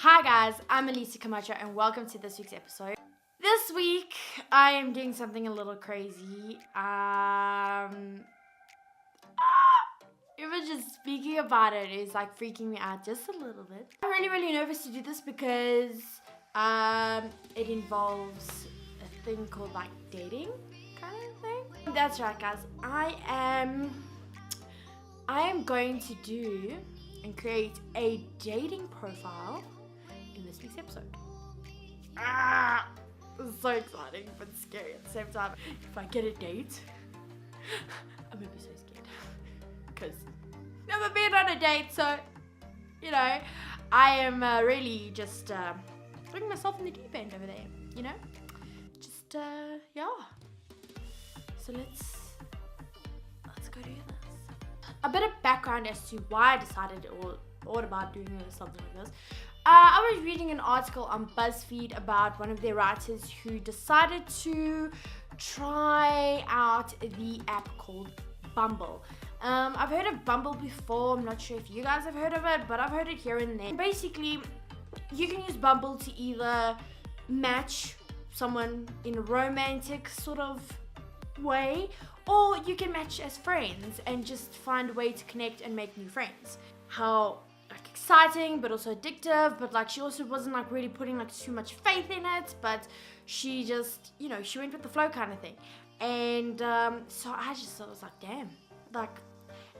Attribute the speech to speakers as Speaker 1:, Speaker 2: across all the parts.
Speaker 1: Hi guys, I'm Alicia Camacho and welcome to this week's episode. This week I am doing something a little crazy. Even just speaking about it is like freaking me out just a little bit. I'm really nervous to do this because it involves a thing called like dating kind of thing. That's right guys, I am going to do and create a dating profile in this week's episode. It's so exciting but scary at the same time. If I get a date, I'm gonna be so scared because never been on a date, so you know, I am really just throwing myself in the deep end over there, you know, just yeah. So let's go do this. A bit of background as to why I decided or thought about doing something like this. I was reading an article on BuzzFeed about one of their writers who decided to try out the app called Bumble. I've heard of Bumble before. I'm not sure if you guys have heard of it, but I've heard it here and there. Basically, you can use Bumble to either match someone in a romantic sort of way, or you can match as friends and just find a way to connect and make new friends. How like exciting but also addictive, but like she also wasn't like really putting like too much faith in it, but she just, you know, she went with the flow kind of thing. And so I just thought, I was like, damn, like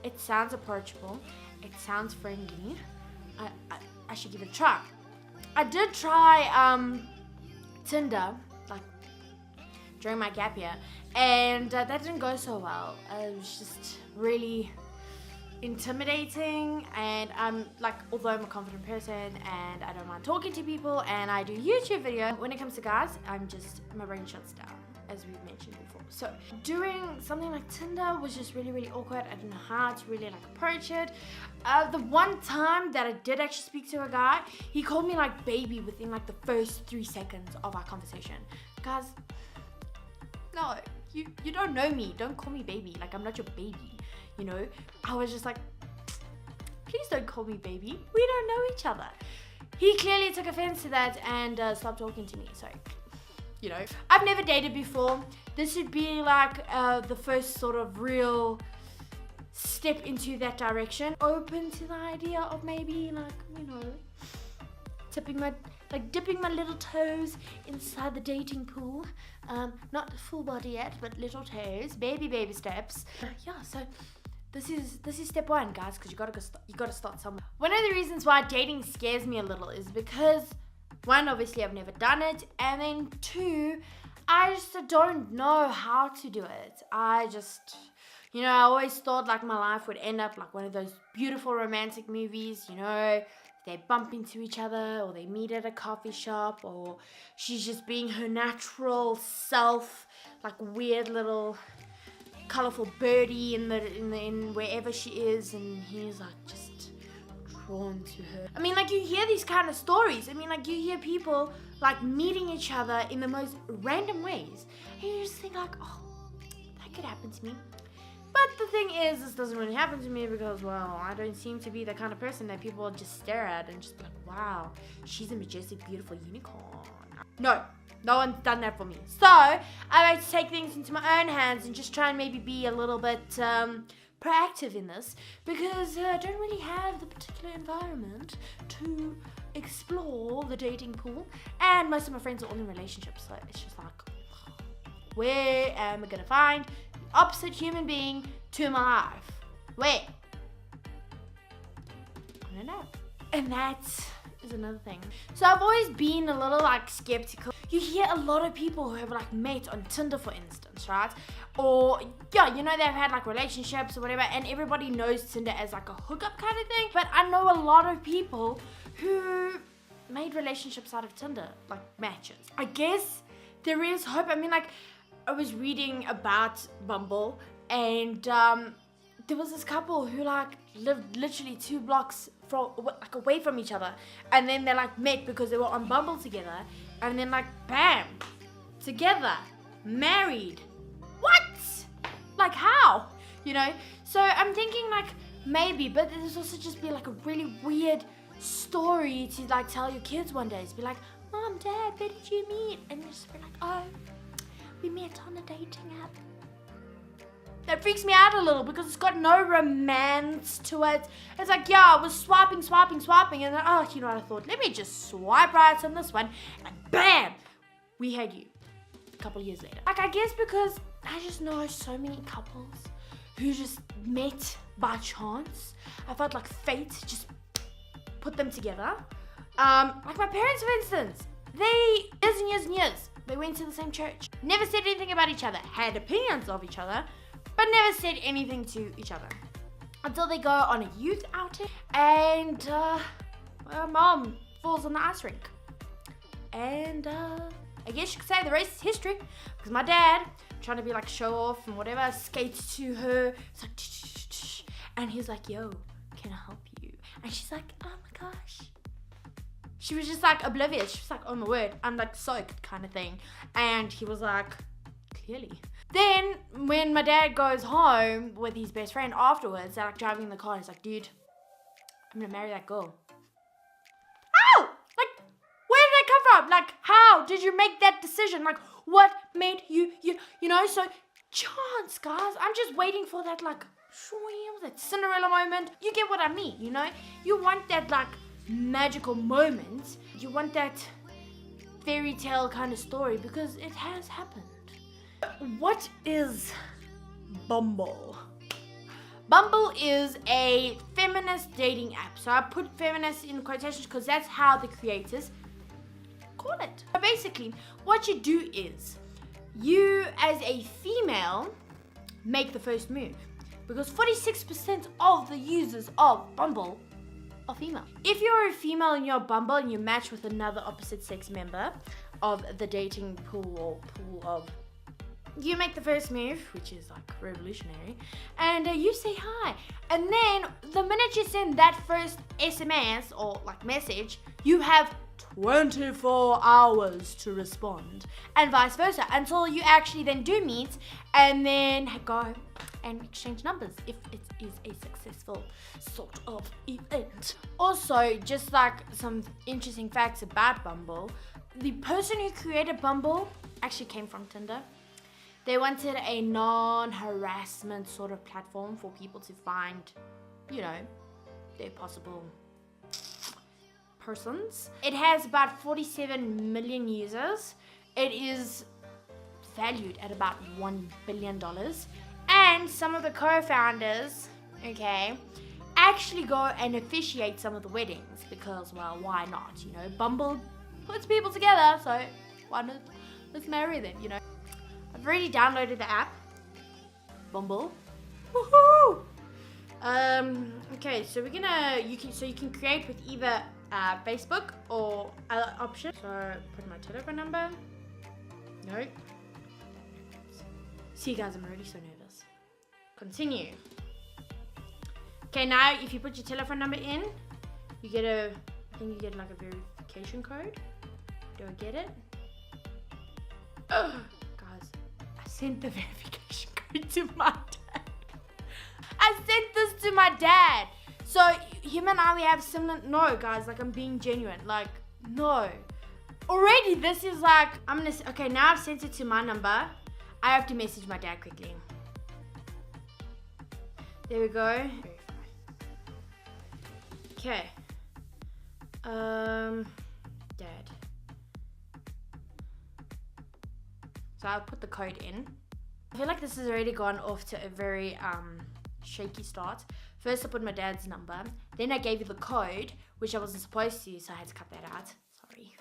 Speaker 1: it sounds approachable, it sounds friendly, I should give it a try. I did try Tinder like during my gap year, and that didn't go so well. It was just really intimidating, and I'm like, although I'm a confident person and I don't mind talking to people and I do YouTube video, when it comes to guys, my brain shuts down, as we've mentioned before. So doing something like Tinder was just really awkward. I didn't know how to really like approach it. The one time that I did actually speak to a guy, he called me like baby within like the first 3 seconds of our conversation. Guys, no, you don't know me, don't call me baby, like I'm not your baby. You know, I was just like, please don't call me baby. We don't know each other. He clearly took offense to that and stopped talking to me. So, you know, I've never dated before. This would be like the first sort of real step into that direction. Open to the idea of maybe like, you know, dipping my little toes inside the dating pool. Not full body yet, but little toes, baby steps. Yeah, so this is step one, guys, because you gotta start somewhere. One of the reasons why dating scares me a little is because one, obviously I've never done it, and then two, I just don't know how to do it. I always thought like my life would end up like one of those beautiful romantic movies, you know, they bump into each other or they meet at a coffee shop, or she's just being her natural self, like weird little colorful birdie in wherever she is, and he's like just drawn to her. I mean, like you hear these kind of stories. I mean, like you hear people like meeting each other in the most random ways, and you just think like, oh, that could happen to me. But the thing is, this doesn't really happen to me because, well, I don't seem to be the kind of person that people just stare at and just be like, wow, she's a majestic, beautiful unicorn. No one's done that for me. So I like to take things into my own hands and just try and maybe be a little bit proactive in this, because I don't really have the particular environment to explore the dating pool, and most of my friends are all in relationships, so it's just like, where am I gonna find the opposite human being to my life? Where? I don't know. And that is another thing. So I've always been a little like skeptical. You hear a lot of people who have like met on Tinder, for instance, right? Or yeah, you know, they've had like relationships or whatever, and everybody knows Tinder as like a hookup kind of thing. But I know a lot of people who made relationships out of Tinder, like matches. I guess there is hope. I mean, like I was reading about Bumble, and there was this couple who like lived literally 2 blocks away from each other, and then they like met because they were on Bumble together, and then like bam, together, married. What? Like how? You know? So I'm thinking like maybe, but there's also just be like a really weird story to like tell your kids one day. To be like, Mom, Dad, where did you meet? And you just be like, oh, we met on a dating app. That freaks me out a little because it's got no romance to it. It's like, yeah, I was swiping, and then, oh, you know what I thought? Let me just swipe right on this one, and bam, we had you. A couple years later. Like, I guess because I just know so many couples who just met by chance. I felt like fate just put them together. Like my parents, for instance, years and years, they went to the same church. Never said anything about each other. Had opinions of each other, but never said anything to each other. Until they go on a youth outing and Mom falls on the ice rink. And I guess you could say the rest is history. Because my dad, trying to be like show off and whatever, skates to her. It's like, tsh. And he's like, yo, can I help you? And she's like, oh my gosh. She was just like oblivious. She was like, oh my word, I'm like soaked kind of thing. And he was like, clearly. Then when my dad goes home with his best friend afterwards, they're like driving in the car and he's like, dude, I'm gonna marry that girl. How? Like, where did that come from? Like, how did you make that decision? Like, what made you know? So chance, guys. I'm just waiting for that like that Cinderella moment. You get what I mean, you know? You want that like magical moment. You want that fairy tale kind of story because it has happened. What is Bumble? Bumble is a feminist dating app. So I put feminist in quotations because that's how the creators call it. So basically, what you do is you as a female make the first move because 46% of the users of Bumble are female. If you're a female in your Bumble and you match with another opposite sex member of the dating pool or pool of, you make the first move, which is like revolutionary, and you say hi. And then the minute you send that first SMS or like message, you have 24 hours to respond, and vice versa, until you actually then do meet and then go and exchange numbers if it is a successful sort of event. Also, just like some interesting facts about Bumble, the person who created Bumble actually came from Tinder. They wanted a non-harassment sort of platform for people to find, you know, their possible persons. It has about 47 million users. It is valued at about $1 billion. And some of the co-founders, okay, actually go and officiate some of the weddings because, well, why not? You know, Bumble puts people together, so why not? Let's marry them, you know. I've already downloaded the app, Bumble. Woohoo! Okay, so you can create with either Facebook or other option. So put my telephone number. No. See, guys, I'm already so nervous. Continue. Okay, now if you put your telephone number in, you get I think you get like a verification code. Do I get it? Ugh. I sent the verification code to my dad. I sent this to my dad. So him and I, we have similar. No, guys, like I'm being genuine. Like, no. Already, this is like, okay, now I've sent it to my number. I have to message my dad quickly. There we go. Okay. Dad. So I'll put the code in. I feel like this has already gone off to a very shaky start. First I put my dad's number, then I gave you the code, which I wasn't supposed to, so I had to cut that out. Sorry.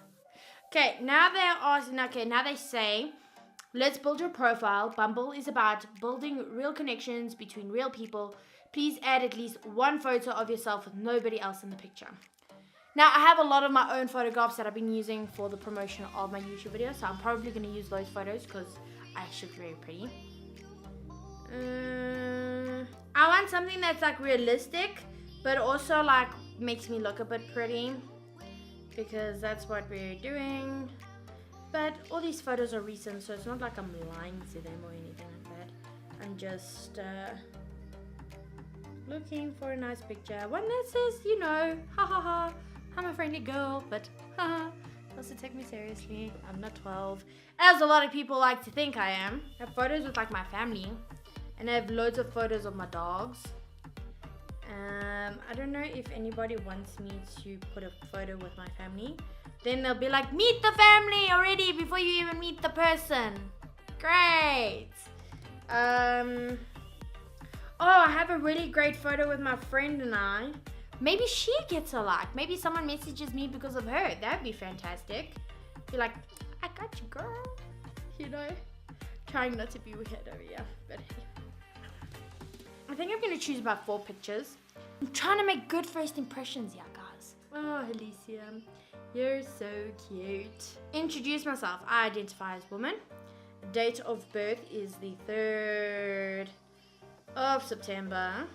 Speaker 1: Okay, now they're asking, now they say, let's build your profile. Bumble is about building real connections between real people. Please add at least one photo of yourself with nobody else in the picture. Now, I have a lot of my own photographs that I've been using for the promotion of my YouTube videos, so I'm probably going to use those photos because I actually look very pretty. I want something that's like realistic, but also like makes me look a bit pretty because that's what we're doing. But all these photos are recent, so it's not like I'm lying to them or anything like that. I'm just looking for a nice picture. One that says, you know, ha ha ha, I'm a friendly girl, but also take me seriously. I'm not 12, as a lot of people like to think I am. I have photos with like my family, and I have loads of photos of my dogs. I don't know if anybody wants me to put a photo with my family. Then they'll be like, meet the family already before you even meet the person. Great. Oh, I have a really great photo with my friend and I. Maybe she gets a like. Maybe someone messages me because of her. That'd be fantastic. Be like, I got you, girl. You know? Trying not to be weird over here. But hey. I think I'm going to choose about 4 pictures. I'm trying to make good first impressions here, guys. Oh, Alicia. You're so cute. Introduce myself. I identify as woman. Date of birth is the 3rd of September.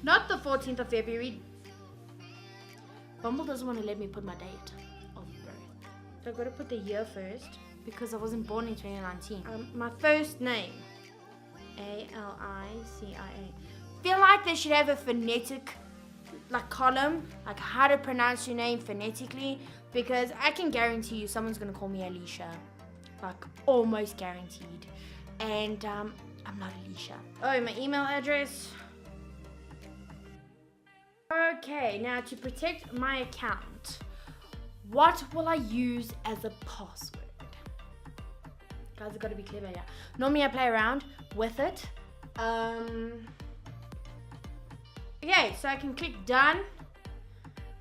Speaker 1: Not the 14th of February. Bumble doesn't want to let me put my date of birth. So I've got to put the year first because I wasn't born in 2019. My first name. Alicia. Feel like they should have a phonetic column, like how to pronounce your name phonetically, because I can guarantee you someone's gonna call me Alicia, like almost guaranteed, and I'm not Alicia. Oh, my email address. Okay, now to protect my account, what will I use as a password? Guys, I've got to be clever here. Normally I play around with it. Okay, so I can click done.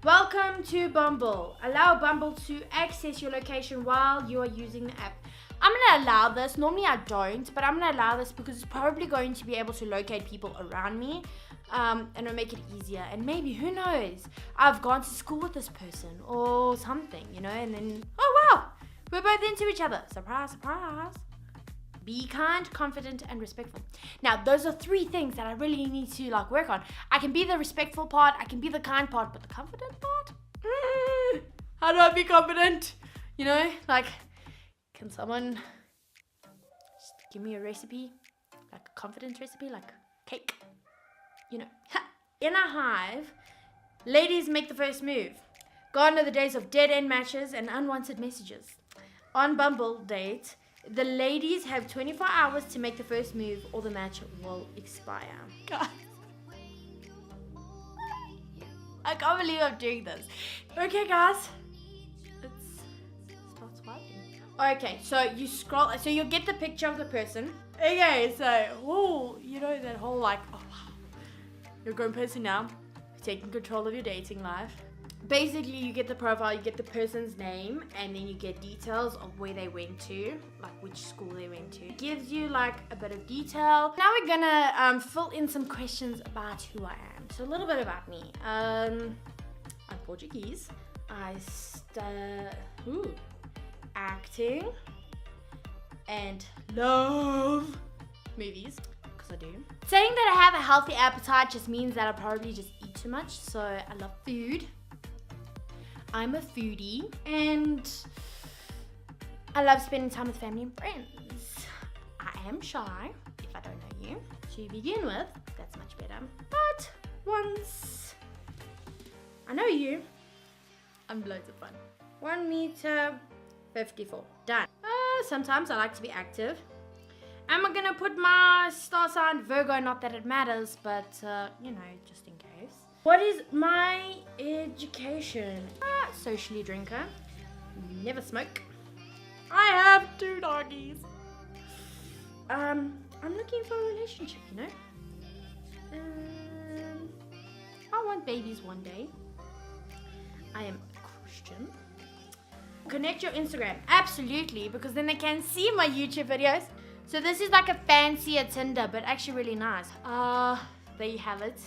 Speaker 1: Welcome to Bumble. Allow Bumble to access your location while you are using the app. I'm going to allow this. Normally I don't, but I'm going to allow this because it's probably going to be able to locate people around me. And it'll make it easier. And maybe, who knows, I've gone to school with this person or something, you know, and then, oh wow, we're both into each other. Surprise, surprise. Be kind, confident, and respectful. Now, those are 3 things that I really need to work on. I can be the respectful part, I can be the kind part, but the confident part? How do I be confident? You know, can someone just give me a recipe? Like a confidence recipe, like cake? You know. In a hive, ladies make the first move. Gone are the days of dead-end matches and unwanted messages. On Bumble date, the ladies have 24 hours to make the first move or the match will expire. Guys. I can't believe I'm doing this. Okay, guys. Let's start swiping. Okay, so you scroll. So you'll get the picture of the person. Okay, so, you know that whole oh wow. You're a grown person now. Taking control of your dating life. Basically, you get the profile, you get the person's name, and then you get details of where they went to, like which school they went to. It gives you a bit of detail. Now we're gonna fill in some questions about who I am. So a little bit about me. I'm Portuguese. I acting and love movies, because I do. Saying that I have a healthy appetite just means that I probably just eat too much, so I love food. I'm a foodie and I love spending time with family and friends. I am shy, if I don't know you. To begin with, that's much better. But once I know you, I'm loads of fun. 1 meter 54. Done. Sometimes I like to be active. Am I gonna put my star sign Virgo? Not that it matters, but you know, just in case. What is my education? Socially drinker. Never smoke. I have 2 doggies. I'm looking for a relationship, you know. I want babies one day. I am a Christian. Connect your Instagram. Absolutely, because then they can see my YouTube videos. So this is like a fancier Tinder, but actually really nice. There you have it.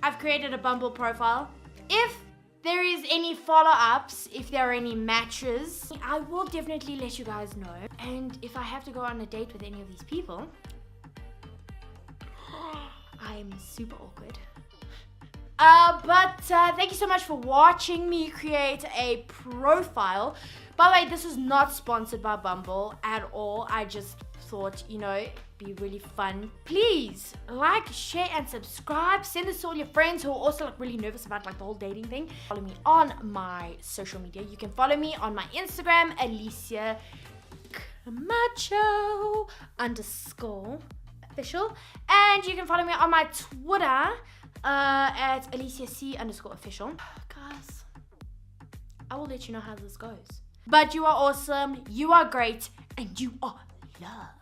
Speaker 1: I've created a Bumble profile. If there is any follow-ups, if there are any matches, I will definitely let you guys know. And if I have to go on a date with any of these people, I'm super awkward. But thank you so much for watching me create a profile. By the way, this is not sponsored by Bumble at all. I just thought, you know, it'd be really fun. Please like, share, and subscribe. Send this to all your friends who are also like really nervous about like the whole dating thing. Follow me on my social media. You can follow me on my Instagram, Alicia Camacho _official, and you can follow me on my Twitter at AliciaC_official. Guys, I will let you know how this goes. But you are awesome, you are great, and you are loved.